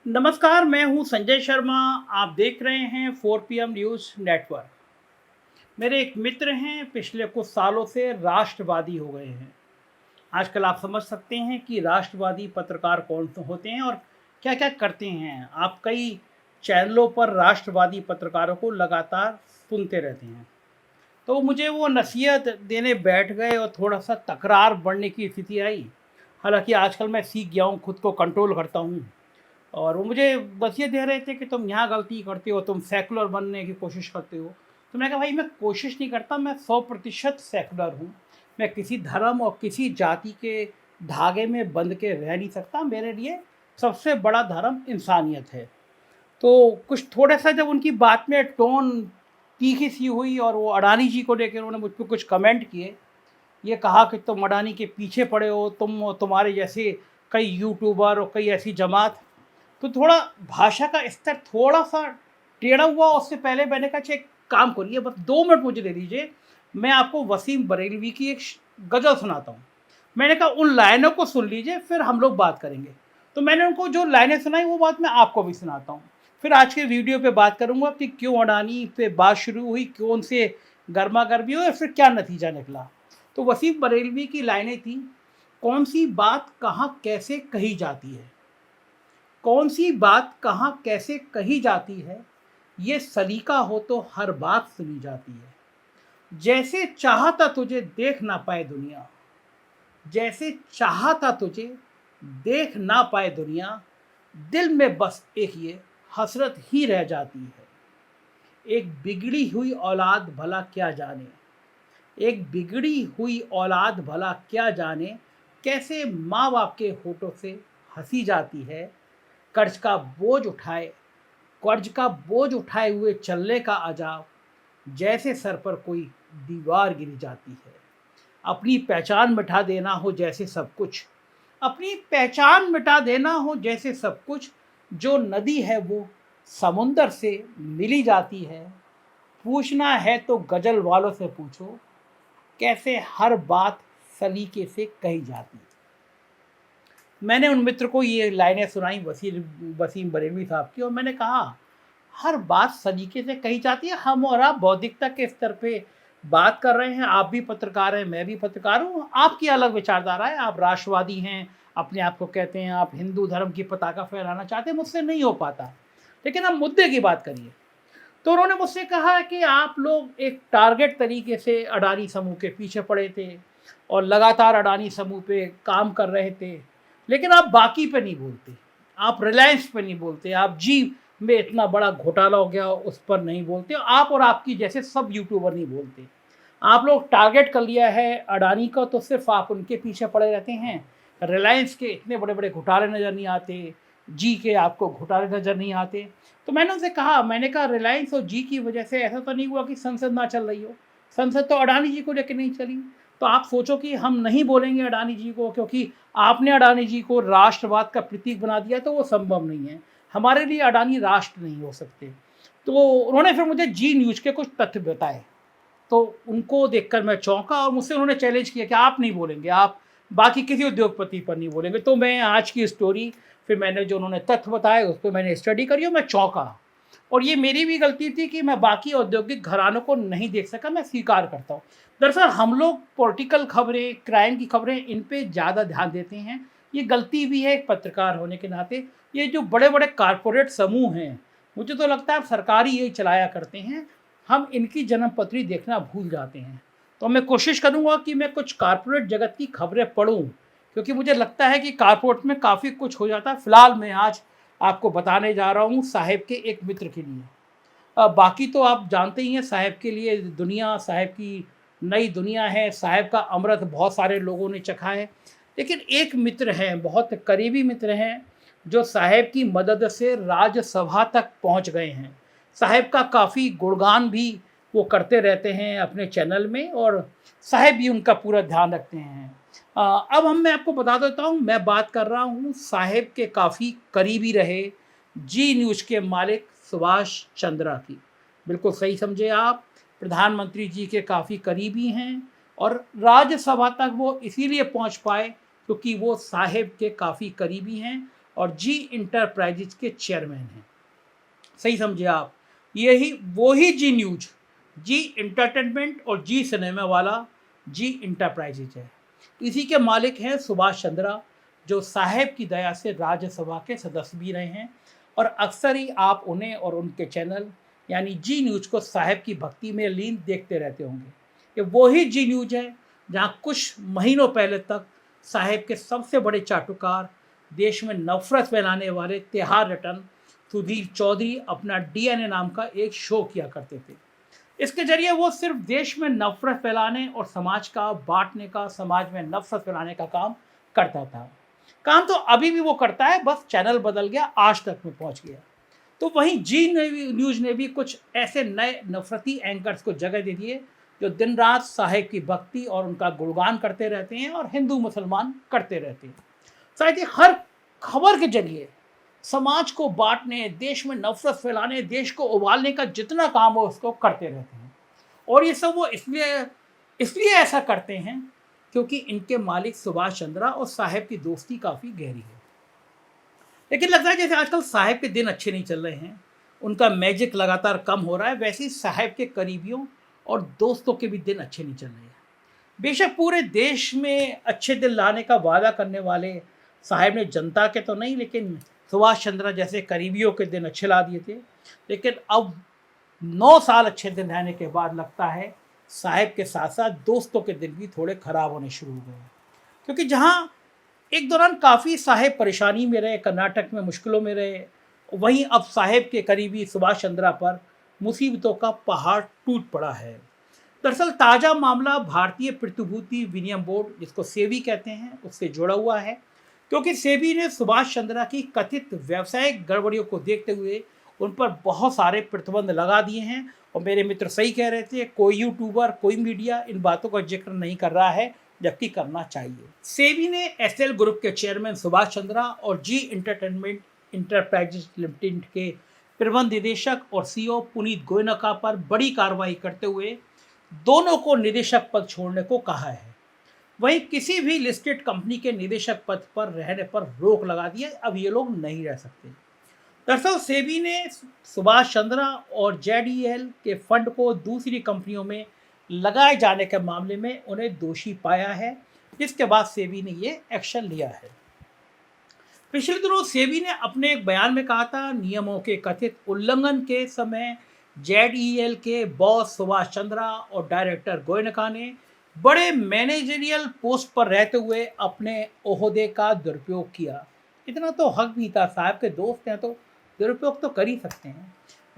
नमस्कार, मैं हूं संजय शर्मा। आप देख रहे हैं 4 PM न्यूज़ नेटवर्क। मेरे एक मित्र हैं, पिछले कुछ सालों से राष्ट्रवादी हो गए हैं। आजकल आप समझ सकते हैं कि राष्ट्रवादी पत्रकार कौन से होते हैं और क्या-क्या करते हैं। आप कई चैनलों पर राष्ट्रवादी पत्रकारों को लगातार सुनते रहते हैं। तो मुझे वो नसीहत देने बैठ गए और थोड़ा-सा तकरार बढ़ने की स्थिति आई। हालाँकि आजकल मैं सीख गया हूँ, खुद को कंट्रोल करता हूँ। और वो मुझे वसीयत दे रहे थे कि तुम यहाँ गलती करते हो, तुम सेकुलर बनने की कोशिश करते हो। तो मैंने कहा भाई मैं कोशिश नहीं करता, मैं 100% सेकुलर हूँ। मैं किसी धर्म और किसी जाति के धागे में बंध के रह नहीं सकता। मेरे लिए सबसे बड़ा धर्म इंसानियत है। तो कुछ थोड़ा-सा जब उनकी बात में टोन तीखी सी हुई और वो अडानी जी को लेकर उन्होंने मुझ पे कुछ कमेंट किए। ये कहा कि तुम अडानी के पीछे पड़े हो, तुम और तुम्हारे जैसे कई यूट्यूबर और कई ऐसी जमात। तो थोड़ा भाषा का स्तर थोड़ा-सा टेढ़ा हुआ। उससे पहले मैंने कहा अच्छा एक काम करिए, बस 2 मिनट मुझे दे दीजिए, मैं आपको वसीम बरेलवी की एक गज़ल सुनाता हूँ। मैंने कहा उन लाइनों को सुन लीजिए, फिर हम लोग बात करेंगे। तो मैंने उनको जो लाइनें सुनाई वो बात मैं आपको भी सुनाता हूँ। फिर आज के वीडियो पे बात करूँगा कि क्यों अडानी पे बात शुरू हुई, क्यों उनसे गरमा-गर्मी हुई और फिर क्या नतीजा निकला। तो वसीम बरेलवी की लाइनें थी, कौन सी बात कहाँ कैसे कही जाती है, कौन सी बात कहाँ कैसे कही जाती है, ये सलीका हो तो हर बात सुनी जाती है। जैसे चाहता तुझे देख ना पाए दुनिया, जैसे चाहता तुझे देख ना पाए दुनिया, दिल में बस एक ये हसरत ही रह जाती है। एक बिगड़ी हुई औलाद भला क्या जाने, एक बिगड़ी हुई औलाद भला क्या जाने, कैसे माँ बाप के होठों से हंसी जाती है। कर्ज का बोझ उठाए कर्ज का बोझ उठाए हुए चलने का अजाब, जैसे सर पर कोई दीवार गिर जाती है। अपनी पहचान मिटा देना हो जैसे सब कुछ, अपनी पहचान मिटा देना हो जैसे सब कुछ, जो नदी है वो समुंदर से मिली जाती है। पूछना है तो गजल वालों से पूछो, कैसे हर बात सलीके से कही जाती है। मैंने उन मित्र को ये लाइनें सुनाई वसीम बरेलवी साहब की, और मैंने कहा हर बात सलीके से कही जाती है। हम और आप बौद्धिकता के स्तर पे बात कर रहे हैं। आप भी पत्रकार हैं, मैं भी पत्रकार हूँ। आपकी अलग विचारधारा है, आप राष्ट्रवादी हैं, अपने आप को कहते हैं, आप हिंदू धर्म की पताका फहराना चाहते हैं, मुझसे नहीं हो पाता। लेकिन हम मुद्दे की बात करिए। तो उन्होंने मुझसे कहा कि आप लोग एक टारगेट तरीके से अडानी समूह के पीछे पड़े थे और लगातार अडानी समूह पे काम कर रहे थे, लेकिन आप बाकी पे नहीं बोलते, आप रिलायंस पे नहीं बोलते, आप जी में इतना बड़ा घोटाला हो गया उस पर नहीं बोलते, आप और आपकी जैसे सब यूट्यूबर नहीं बोलते। आप लोग टारगेट कर लिया है अडानी का, तो सिर्फ आप उनके पीछे पड़े रहते हैं। रिलायंस के इतने बड़े बड़े घोटाले नज़र नहीं आते, जी के आपको घोटाले नज़र नहीं आते। तो मैंने उनसे कहा, मैंने कहा रिलायंस और जी की वजह से ऐसा तो नहीं हुआ कि संसद ना चल रही हो, संसद तो अडानी जी को लेकर नहीं चली। तो आप सोचो कि हम नहीं बोलेंगे अडानी जी को क्योंकि आपने अडानी जी को राष्ट्रवाद का प्रतीक बना दिया, तो वो संभव नहीं है। हमारे लिए अडानी राष्ट्र नहीं हो सकते। तो उन्होंने फिर मुझे जी न्यूज़ के कुछ तथ्य बताए। तो उनको देखकर मैं चौंका और मुझसे उन्होंने चैलेंज किया कि आप नहीं बोलेंगे, आप बाकी किसी उद्योगपति पर नहीं बोलेंगे। तो मैं आज की स्टोरी, फिर मैंने जो उन्होंने तथ्य बताए उस पर मैंने स्टडी करी और मैं चौंका। और ये मेरी भी गलती थी कि मैं बाकी औद्योगिक घरानों को नहीं देख सका, मैं स्वीकार करता हूँ। दरअसल हम लोग पॉलिटिकल खबरें, क्राइम की खबरें, इन पे ज़्यादा ध्यान देते हैं। ये गलती भी है एक पत्रकार होने के नाते। ये जो बड़े बड़े कारपोरेट समूह हैं, मुझे तो लगता है सरकार ही यही चलाया करते हैं, हम इनकी जन्मपत्री देखना भूल जाते हैं। तो मैं कोशिश करूँगा कि मैं कुछ कारपोरेट जगत की खबरें पढूँ, क्योंकि मुझे लगता है कि कारपोरेट में काफ़ी कुछ हो जाता है। फ़िलहाल मैं आज आपको बताने जा रहा हूँ साहेब के एक मित्र के लिए। बाकी तो आप जानते ही हैं, साहेब के लिए दुनिया, साहेब की नई दुनिया है, साहेब का अमृत बहुत सारे लोगों ने चखा है। लेकिन एक मित्र हैं, बहुत करीबी मित्र हैं, जो साहेब की मदद से राज्यसभा तक पहुँच गए हैं। साहेब का काफ़ी गुणगान भी वो करते रहते हैं अपने चैनल में, और साहेब भी उनका पूरा ध्यान रखते हैं। अब मैं आपको बता देता हूँ, मैं बात कर रहा हूँ साहेब के काफ़ी करीबी रहे जी न्यूज़ के मालिक सुभाष चंद्रा की। बिल्कुल सही समझे आप, प्रधानमंत्री जी के काफ़ी करीबी हैं, और राज्यसभा तक वो इसीलिए पहुँच पाए क्योंकि वो साहेब के काफ़ी करीबी हैं। और जी इंटरप्राइजेज के चेयरमैन हैं। सही समझे आप, यही वो ही जी न्यूज, जी इंटरटेनमेंट और जी सिनेमा वाला जी इंटरप्राइजेज है। इसी के मालिक हैं सुभाष चंद्रा, जो साहेब की दया से राज्यसभा के सदस्य भी रहे हैं। और अक्सर ही आप उन्हें और उनके चैनल यानी जी न्यूज को साहेब की भक्ति में लीन देखते रहते होंगे। ये वही जी न्यूज है जहाँ कुछ महीनों पहले तक साहेब के सबसे बड़े चाटुकार, देश में नफरत फैलाने वाले तिहार रटन सुधीर चौधरी अपना डीएनए नाम का एक शो किया करते थे। इसके जरिए वो सिर्फ देश में नफरत फैलाने और समाज का बांटने का, समाज में नफरत फैलाने का काम करता था। काम तो अभी भी वो करता है, बस चैनल बदल गया, आज तक में पहुंच गया। तो वहीं जी न्यूज ने भी कुछ ऐसे नए नफरती एंकर्स को जगह दे दी है जो दिन रात साहेब की भक्ति और उनका गुणगान करते रहते हैं और हिंदू मुसलमान करते रहते हैं। शायद ये हर खबर के जरिए समाज को बांटने, देश में नफरत फैलाने, देश को उबालने का जितना काम हो उसको करते रहते हैं। और ये सब वो इसलिए इसलिए ऐसा करते हैं क्योंकि इनके मालिक सुभाष चंद्रा और साहेब की दोस्ती काफ़ी गहरी है। लेकिन लगता है जैसे आजकल साहेब के दिन अच्छे नहीं चल रहे हैं, उनका मैजिक लगातार कम हो रहा है, वैसे ही साहेब के करीबियों और दोस्तों के भी दिन अच्छे नहीं चल रहे हैं। बेशक पूरे देश में अच्छे दिन लाने का वादा करने वाले साहेब ने जनता के तो नहीं, लेकिन सुभाष चंद्रा जैसे करीबियों के दिन अच्छे ला दिए थे। लेकिन अब 9 साल अच्छे दिन रहने के बाद लगता है साहेब के साथ साथ दोस्तों के दिन भी थोड़े खराब होने शुरू हो गए। क्योंकि जहाँ एक दौरान काफ़ी साहेब परेशानी में रहे, कर्नाटक में मुश्किलों में रहे, वहीं अब साहेब के करीबी सुभाष चंद्रा पर मुसीबतों का पहाड़ टूट पड़ा है। दरअसल ताज़ा मामला भारतीय प्रतिभूति विनिमय बोर्ड, जिसको सेबी कहते हैं, उससे जुड़ा हुआ है। क्योंकि सेबी ने सुभाष चंद्रा की कथित व्यावसायिक गड़बड़ियों को देखते हुए उन पर बहुत सारे प्रतिबंध लगा दिए हैं। और मेरे मित्र सही कह रहे थे, कोई यूट्यूबर, कोई मीडिया इन बातों का जिक्र नहीं कर रहा है, जबकि करना चाहिए। सेबी ने एसएल ग्रुप के चेयरमैन सुभाष चंद्रा और जी इंटरटेनमेंट इंटरप्राइजेज लिमिटेड के प्रबंध निदेशक और सीईओ पुनीत गोयनका पर बड़ी कार्रवाई करते हुए दोनों को निदेशक पद छोड़ने को कहा है। वहीं किसी भी लिस्टेड कंपनी के निदेशक पद पर रहने पर रोक लगा दी है, अब ये लोग नहीं रह सकते। दरअसल सेबी ने सुभाष चंद्रा और जेडीएल के फंड को दूसरी कंपनियों में लगाए जाने के मामले में उन्हें दोषी पाया है, जिसके बाद सेबी ने ये एक्शन लिया है। पिछले दिनों सेबी ने अपने एक बयान में कहा था, नियमों के कथित उल्लंघन के समय जेडईएल के बॉस सुभाष चंद्रा और डायरेक्टर गोयनका ने बड़े मैनेजरियल पोस्ट पर रहते हुए अपने ओहदे का दुरुपयोग किया। इतना तो हक भी था, साहब के दोस्त हैं तो दुरुपयोग तो कर ही सकते हैं।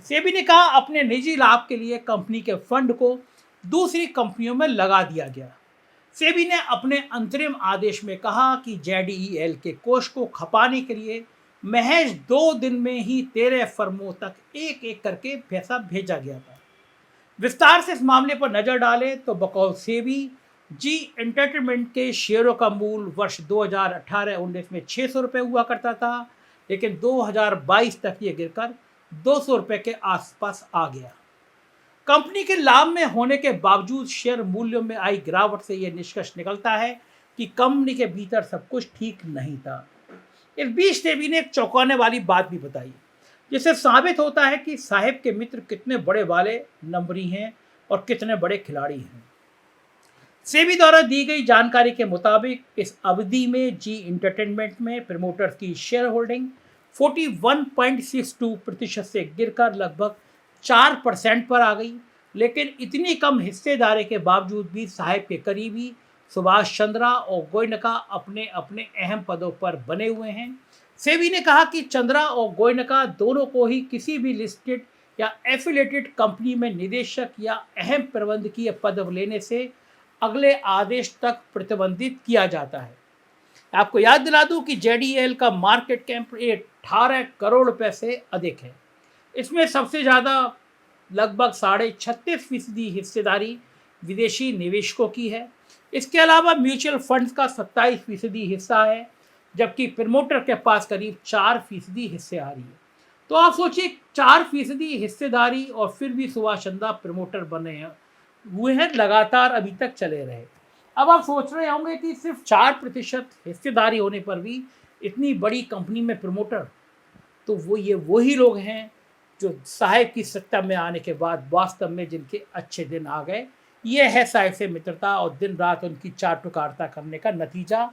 सेबी ने कहा अपने निजी लाभ के लिए कंपनी के फंड को दूसरी कंपनियों में लगा दिया गया। सेबी ने अपने अंतरिम आदेश में कहा कि जेडईएल के कोष को खपाने के लिए महज 2 दिन में ही 13 फर्मों तक एक एक करके पैसा भेजा गया था। विस्तार से इस मामले पर नजर डालें तो बकौल सेबी, जी एंटरटेनमेंट के शेयरों का मूल वर्ष 2018-19 में 600 रुपये हुआ करता था, लेकिन 2022 तक ये गिरकर 200 रुपये के आसपास आ गया। कंपनी के लाभ में होने के बावजूद शेयर मूल्यों में आई गिरावट से यह निष्कर्ष निकलता है कि कंपनी के भीतर सब कुछ ठीक नहीं था। इस बीच सेबी ने एक चौंकाने वाली बात भी बताई, जिससे साबित होता है कि साहेब के मित्र कितने बड़े वाले नंबरी हैं और कितने बड़े खिलाड़ी हैं। सेबी द्वारा दी गई जानकारी के मुताबिक इस अवधि में जी एंटरटेनमेंट में प्रमोटर्स की शेयर होल्डिंग 41.62% से गिरकर लगभग 4% पर आ गई। लेकिन इतनी कम हिस्सेदारी के बावजूद भी साहेब के करीबी सुभाष चंद्रा और गोयनका अपने अपने अहम पदों पर बने हुए हैं। सेबी ने कहा कि चंद्रा और गोयनका दोनों को ही किसी भी लिस्टेड या एफिलेटेड कंपनी में निदेशक या अहम प्रबंधकीय पद लेने से अगले आदेश तक प्रतिबंधित किया जाता है। आपको याद दिला दूं कि जेडीएल का मार्केट कैप 18 करोड़ रुपए से अधिक है। इसमें सबसे ज़्यादा लगभग 36.5% हिस्सेदारी विदेशी निवेशकों की है। इसके अलावा म्यूचुअल फंड्स का 27% हिस्सा है, जबकि प्रमोटर के पास करीब 4% हिस्सेदारी है। तो आप सोचिए 4% हिस्सेदारी और फिर भी सुभाष चंद्रा प्रमोटर बने हुए हैं, लगातार अभी तक चले रहे। अब आप सोच रहे होंगे कि सिर्फ 4% हिस्सेदारी होने पर भी इतनी बड़ी कंपनी में प्रमोटर, तो वो ये वही लोग हैं जो साहेब की सत्ता में आने के बाद वास्तव में जिनके अच्छे दिन आ गए। ये है साहेब से मित्रता और दिन रात उनकी चाटुकारिता करने का नतीजा,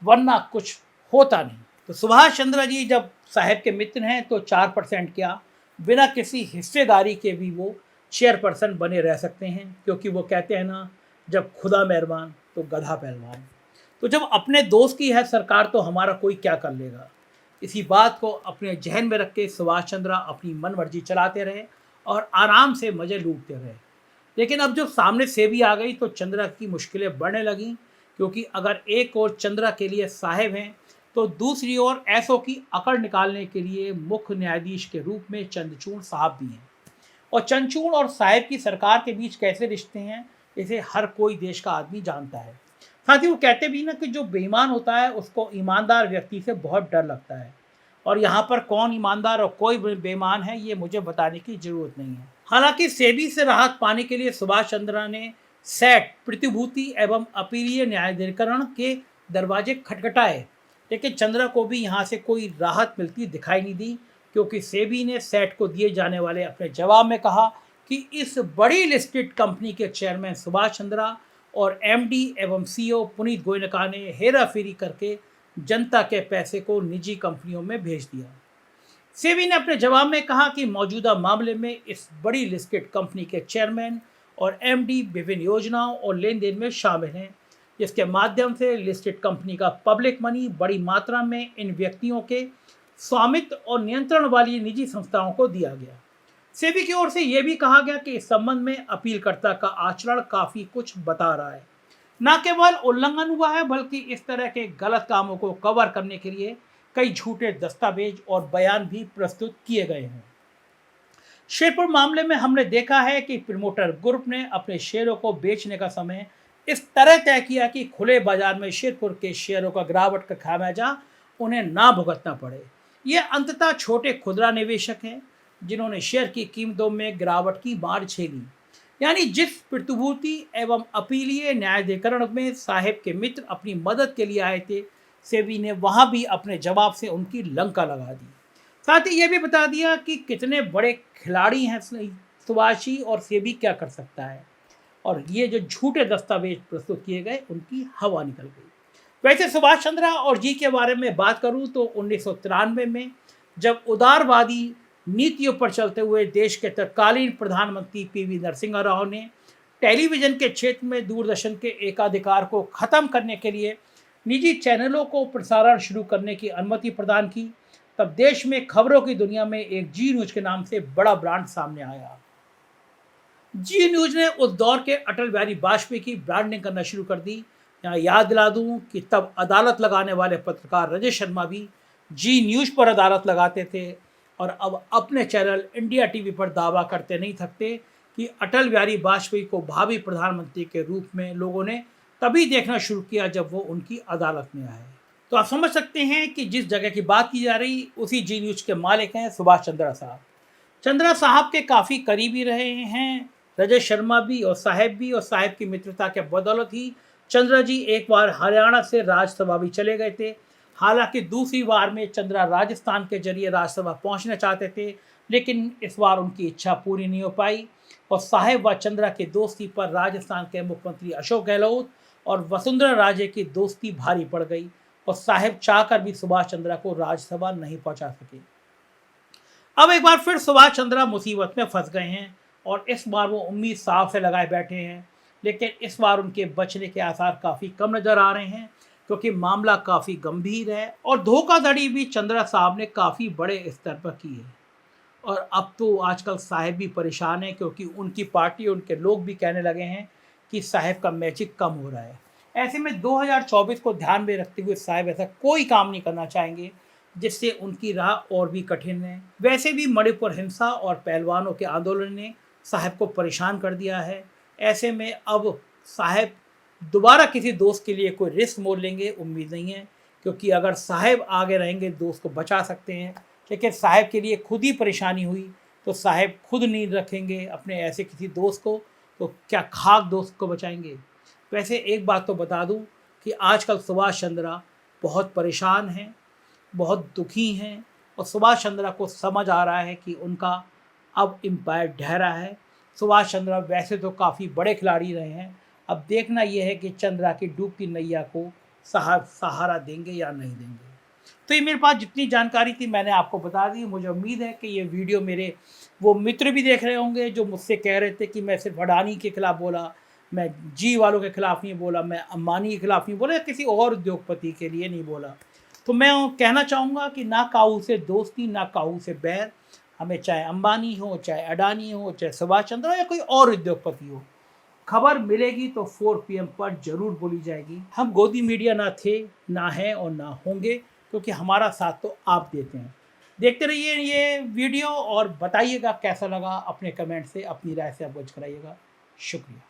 वरना कुछ होता नहीं। तो सुभाष चंद्र जी जब साहेब के मित्र हैं तो 4% क्या, बिना किसी हिस्सेदारी के भी वो चेयरपर्सन बने रह सकते हैं, क्योंकि वो कहते हैं ना, जब खुदा मेहरबान तो गधा पहलवान। तो जब अपने दोस्त की है सरकार तो हमारा कोई क्या कर लेगा। इसी बात को अपने जहन में रख के सुभाष चंद्र अपनी मनमर्जी चलाते रहे और आराम से मजे लूटते रहे। लेकिन अब जब सामने सेबी आ गई तो चंद्रा की मुश्किलें बढ़ने लगीं, क्योंकि अगर एक ओर चंद्रा के लिए साहेब हैं तो दूसरी ओर ऐसों की अकड़ निकालने के लिए मुख्य न्यायाधीश के रूप में चंद्रचूड़ साहब भी हैं। और चंद्रचूड़ और साहेब की सरकार के बीच कैसे रिश्ते हैं, इसे हर कोई देश का आदमी जानता है। साथ ही वो कहते भी ना कि जो बेईमान होता है उसको ईमानदार व्यक्ति से बहुत डर लगता है। और यहाँ पर कौन ईमानदार और कोई बेईमान है ये मुझे बताने की जरूरत नहीं है। हालांकि सेबी से राहत पाने के लिए सुभाष चंद्र ने सेट प्रतिभूति एवं अपीलीय न्यायाधिकरण के दरवाजे खटखटाए, लेकिन चंद्रा को भी यहाँ से कोई राहत मिलती दिखाई नहीं दी, क्योंकि सेबी ने सेट को दिए जाने वाले अपने जवाब में कहा कि इस बड़ी लिस्टेड कंपनी के चेयरमैन सुभाष चंद्रा और एमडी एवं सीईओ पुनीत गोयनका ने हेरा फेरी करके जनता के पैसे को निजी कंपनियों में भेज दिया। सेबी ने अपने जवाब में कहा कि मौजूदा मामले में इस बड़ी लिस्टेड कंपनी के चेयरमैन और एमडी विभिन्न योजनाओं और लेन देन में शामिल हैं, जिसके माध्यम से लिस्टेड कंपनी का पब्लिक मनी बड़ी मात्रा में इन व्यक्तियों के स्वामित्व और नियंत्रण वाली निजी संस्थाओं को दिया गया। सेबी की ओर से यह भी कहा गया कि इस संबंध में अपीलकर्ता का आचरण काफी कुछ बता रहा है। न केवल उल्लंघन हुआ है बल्कि इस तरह के गलत कामों को कवर करने के लिए कई झूठे दस्तावेज और बयान भी प्रस्तुत किए गए हैं। शेरपुर मामले में हमने देखा है कि प्रमोटर ग्रुप ने अपने शेयरों को बेचने का समय इस तरह तय किया कि खुले बाजार में शेरपुर के शेयरों का गिरावट का खामियाजा उन्हें ना भुगतना पड़े। ये अंततः छोटे खुदरा निवेशक हैं जिन्होंने शेयर की कीमतों में गिरावट की मार झेली। यानी जिस प्रतिभूति एवं अपीलीय न्यायाधिकरण में साहेब के मित्र अपनी मदद के लिए आए थे, सेबी ने वहां भी अपने जवाब से उनकी लंका लगा दी। साथ ही ये भी बता दिया कि कितने बड़े खिलाड़ी हैं सुभाष जी और सेबी क्या कर सकता है। और ये जो झूठे दस्तावेज प्रस्तुत किए गए उनकी हवा निकल गई। वैसे सुभाष चंद्र और जी के बारे में बात करूं तो 1993 में जब उदारवादी नीतियों पर चलते हुए देश के तत्कालीन प्रधानमंत्री पीवी नरसिम्हा राव ने टेलीविजन के क्षेत्र में दूरदर्शन के एकाधिकार को खत्म करने के लिए निजी चैनलों को प्रसारण शुरू करने की अनुमति प्रदान की, तब देश में खबरों की दुनिया में एक जी न्यूज के नाम से बड़ा ब्रांड सामने आया। जी न्यूज ने उस दौर के अटल बिहारी वाजपेयी की ब्रांडिंग करना शुरू कर दी। यहाँ याद दिला दूं कि तब अदालत लगाने वाले पत्रकार राजेश शर्मा भी जी न्यूज पर अदालत लगाते थे और अब अपने चैनल इंडिया टीवी पर दावा करते नहीं थकते कि अटल बिहारी वाजपेयी को भावी प्रधानमंत्री के रूप में लोगों ने तभी देखना शुरू किया जब वो उनकी अदालत में आए। तो आप समझ सकते हैं कि जिस जगह की बात की जा रही उसी जी न्यूज के मालिक हैं सुभाष चंद्र साहब। चंद्रा साहब के काफ़ी करीबी रहे हैं राजेश शर्मा भी और साहेब की मित्रता के बदौलत ही चंद्रा जी एक बार हरियाणा से राज्यसभा भी चले गए थे। हालांकि दूसरी बार में चंद्रा राजस्थान के जरिए राज्यसभा पहुंचना चाहते थे, लेकिन इस बार उनकी इच्छा पूरी नहीं हो पाई और साहेब व चंद्रा की दोस्ती पर राजस्थान के मुख्यमंत्री अशोक गहलोत और वसुंधरा राजे की दोस्ती भारी पड़ गई और साहेब चाहकर भी सुभाष चंद्रा को राज्यसभा नहीं पहुंचा सके। अब एक बार फिर सुभाष चंद्रा मुसीबत में फंस गए हैं और इस बार वो उम्मीद साफ से लगाए बैठे हैं, लेकिन इस बार उनके बचने के आसार काफ़ी कम नज़र आ रहे हैं, क्योंकि मामला काफ़ी गंभीर है और धोखाधड़ी भी चंद्रा साहब ने काफ़ी बड़े स्तर पर की है। और अब तो आजकल साहेब भी परेशान हैं, क्योंकि उनकी पार्टी उनके लोग भी कहने लगे हैं कि साहेब का मैजिक कम हो रहा है। ऐसे में 2024 को ध्यान में रखते हुए साहेब ऐसा कोई काम नहीं करना चाहेंगे जिससे उनकी राह और भी कठिन है। वैसे भी मणिपुर हिंसा और पहलवानों के आंदोलन ने साहेब को परेशान कर दिया है। ऐसे में अब साहेब दोबारा किसी दोस्त के लिए कोई रिस्क मोल लेंगे उम्मीद नहीं है, क्योंकि अगर साहेब आगे रहेंगे दोस्त को बचा सकते हैं, लेकिन साहेब के लिए खुद ही परेशानी हुई तो साहेब खुद नहीं रखेंगे अपने ऐसे किसी दोस्त को, तो क्या खाक दोस्त को बचाएंगे। वैसे एक बात तो बता दूं कि आजकल सुभाष चंद्रा बहुत परेशान हैं बहुत दुखी हैं और सुभाष चंद्रा को समझ आ रहा है कि उनका अब एम्पायर ढह रहा है। सुभाष चंद्रा वैसे तो काफ़ी बड़े खिलाड़ी रहे हैं, अब देखना यह है कि चंद्रा की डूबती नैया को सहारा देंगे या नहीं देंगे। तो ये मेरे पास जितनी जानकारी थी मैंने आपको बता दी। मुझे उम्मीद है कि ये वीडियो मेरे वो मित्र भी देख रहे होंगे जो मुझसे कह रहे थे कि मैं सिर्फ अडानी के खिलाफ बोला, मैं जी वालों के खिलाफ नहीं बोला, मैं अंबानी के खिलाफ नहीं बोला, या किसी और उद्योगपति के लिए नहीं बोला। तो मैं कहना चाहूँगा कि ना काऊ से दोस्ती ना काऊ से बैर। हमें चाहे अंबानी हो, चाहे अडानी हो, चाहे सुभाष चंद्रा हो या कोई और उद्योगपति हो, खबर मिलेगी तो 4 PM पर जरूर बोली जाएगी। हम गोदी मीडिया ना थे, ना हैं और ना होंगे, क्योंकि हमारा साथ तो आप देते हैं। देखते रहिए ये वीडियो और बताइएगा कैसा लगा, अपने कमेंट से अपनी राय से अवगत कराइएगा। शुक्रिया।